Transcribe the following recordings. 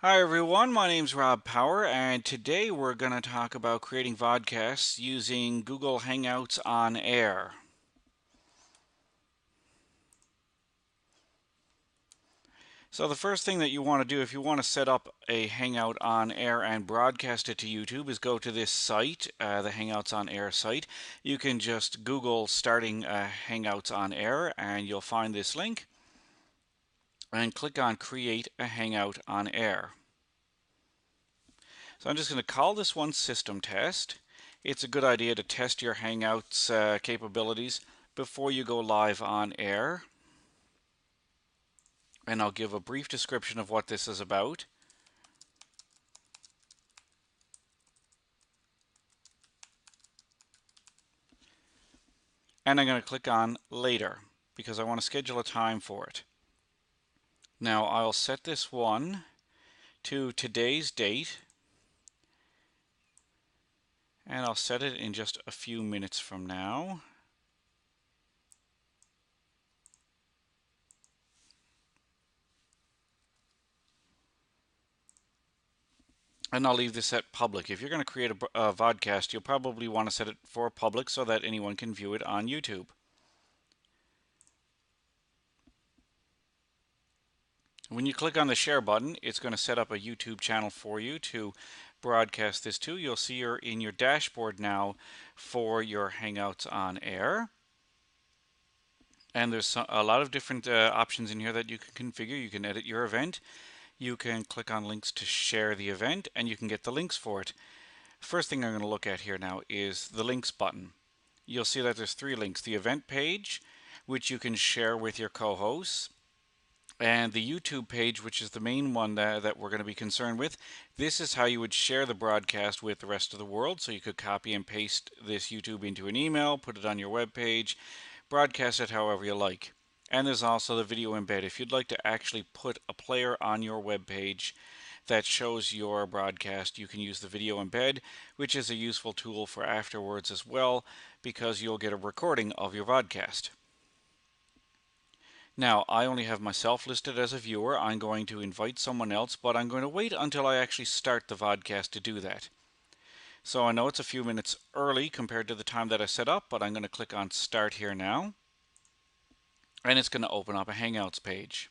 Hi everyone, my name's Rob Power, and today we're going to talk about creating vodcasts using Google Hangouts on Air. So the first thing that you want to do if you want to set up a Hangout on Air and broadcast it to YouTube is go to this site, the Hangouts on Air site. You can just Google starting Hangouts on Air and you'll find this link and click on Create a Hangout on Air. So I'm just going to call this one System Test. It's a good idea to test your Hangouts capabilities before you go live on air. And I'll give a brief description of what this is about. And I'm going to click on Later because I want to schedule a time for it. Now I'll set this one to today's date. And I'll set it in just a few minutes from now. And I'll leave this at public. If you're going to create a vodcast, you'll probably want to set it for public so that anyone can view it on YouTube. When you click on the share button, it's going to set up a YouTube channel for you to broadcast this to. You'll see you're in your dashboard now for your Hangouts on Air. And there's a lot of different options in here that you can configure. You can edit your event. You can click on links to share the event, and you can get the links for it. First thing I'm going to look at here now is the links button. You'll see that there's three links. The event page, which you can share with your co-hosts, and the YouTube page, which is the main one that we're going to be concerned with. This is how you would share the broadcast with the rest of the world. So you could copy and paste this YouTube into an email, put it on your web page, broadcast it however you like. And there's also the video embed. If you'd like to actually put a player on your web page that shows your broadcast, you can use the video embed, which is a useful tool for afterwards as well, because you'll get a recording of your vodcast. Now, I only have myself listed as a viewer. I'm going to invite someone else, but I'm going to wait until I actually start the vodcast to do that. So I know it's a few minutes early compared to the time that I set up, but I'm going to click on Start here now. And it's going to open up a Hangouts page.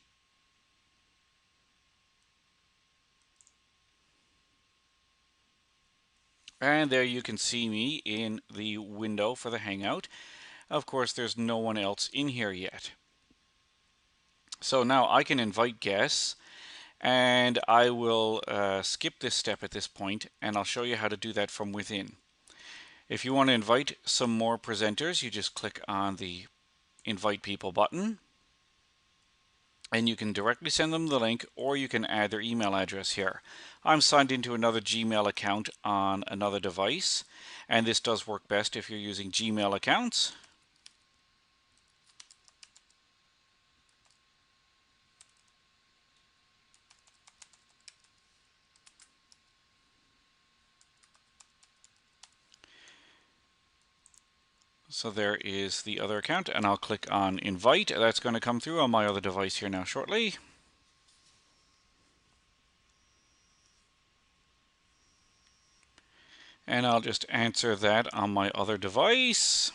And there you can see me in the window for the Hangout. Of course, there's no one else in here yet. So now I can invite guests, and I will skip this step at this point, and I'll show you how to do that from within. If you want to invite some more presenters, you just click on the Invite People button, and you can directly send them the link, or you can add their email address here. I'm signed into another Gmail account on another device, and this does work best if you're using Gmail accounts. So there is the other account, and I'll click on Invite. That's going to come through on my other device here now shortly. And I'll just answer that on my other device.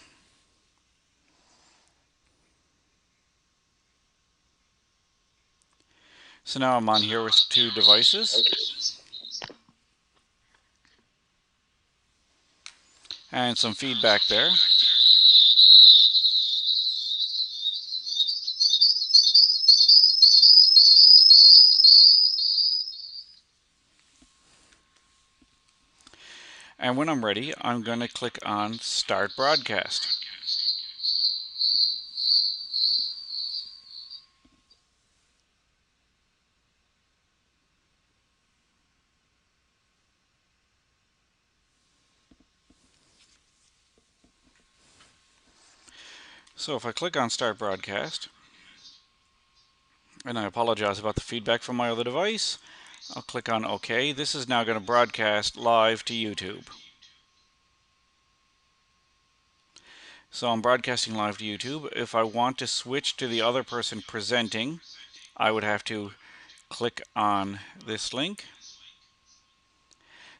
So now I'm on here with two devices. And some feedback there. And when I'm ready, I'm going to click on Start Broadcast. So if I click on Start Broadcast, and I apologize about the feedback from my other device, I'll click on OK. This is now going to broadcast live to YouTube. So I'm broadcasting live to YouTube. If I want to switch to the other person presenting, I would have to click on this link.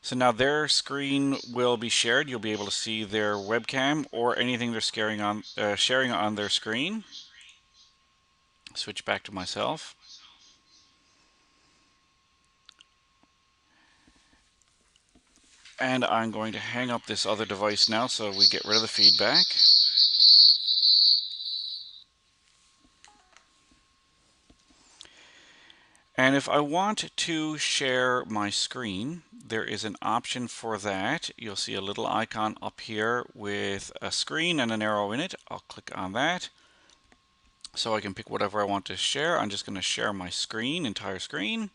So now their screen will be shared. You'll be able to see their webcam or anything they're sharing on their screen. Switch back to myself. And I'm going to hang up this other device now so we get rid of the feedback. And if I want to share my screen, there is an option for that. You'll see a little icon up here with a screen and an arrow in it. I'll click on that so I can pick whatever I want to share. I'm just going to share my screen, entire screen.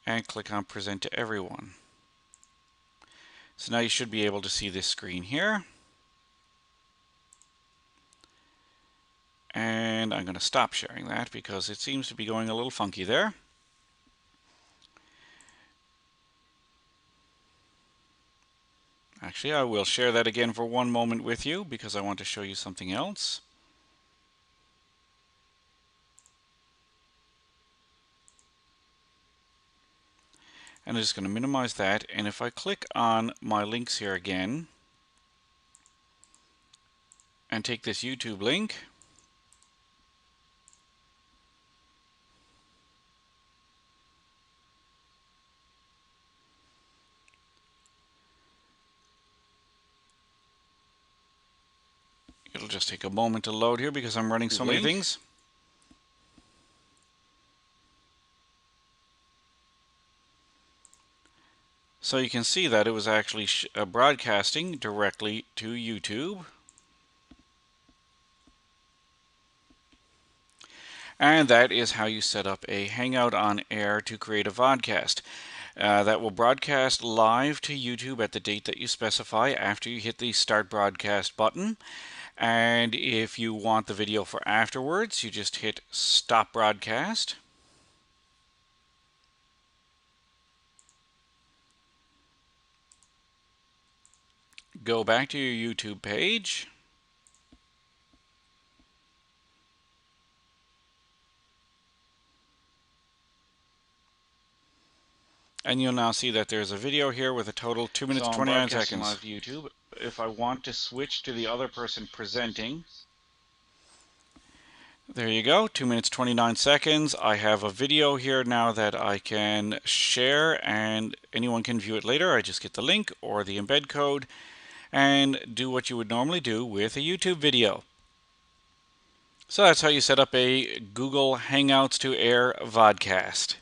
And click on Present to Everyone. So now you should be able to see this screen here. And I'm going to stop sharing that because it seems to be going a little funky there. Actually, I will share that again for one moment with you because I want to show you something else. And I'm just going to minimize that. And if I click on my links here again and take this YouTube link, it'll just take a moment to load here because I'm running so many things. So you can see that it was actually broadcasting directly to YouTube. And that is how you set up a Hangout on Air to create a vodcast. That will broadcast live to YouTube at the date that you specify after you hit the Start Broadcast button. And if you want the video for afterwards, you just hit Stop Broadcast. Go back to your YouTube page. And you'll now see that there's a video here with a total 2 minutes 29 seconds. Live to YouTube. If I want to switch to the other person presenting, there you go, 2 minutes 29 seconds. I have a video here now that I can share and anyone can view it later. I just get the link or the embed code and do what you would normally do with a YouTube video. So that's how you set up a Google Hangouts to Air vodcast.